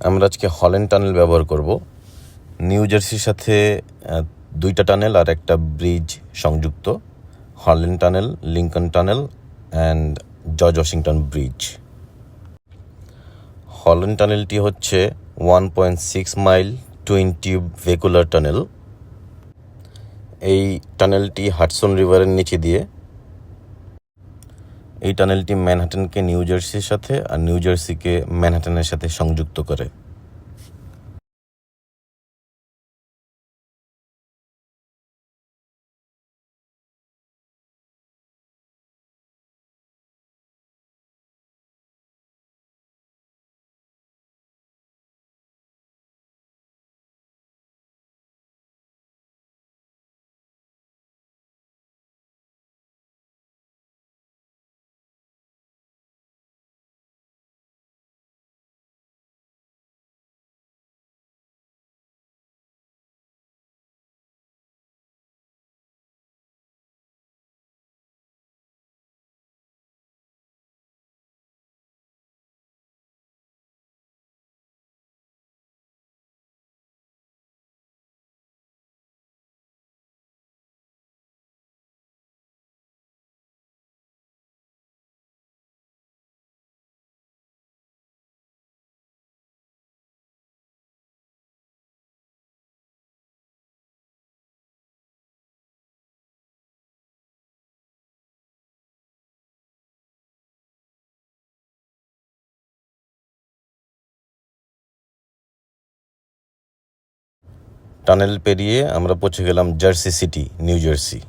আমরা আজকে Holland tunnel ব্যবহার করব। নিউ জার্সির সাথে 2টা টানেল আর একটা ব্রিজ সংযুক্ত, Holland tunnel, Lincoln tunnel and George Washington bridge. Holland টানেলটি হচ্ছে 1.6 mile twin tube vehicular tunnel. এই টানেলটি হাডসন রিভারের নিচে দিয়ে। এই টানেলটি ম্যানহাটনকে নিউ জার্সির সাথে আর নিউ জার্সিকে ম্যানহাটনের সাথে সংযুক্ত করে। টানেল পেরিয়ে আমরা পৌঁছে গেলাম জার্সি সিটি, নিউ জার্সি।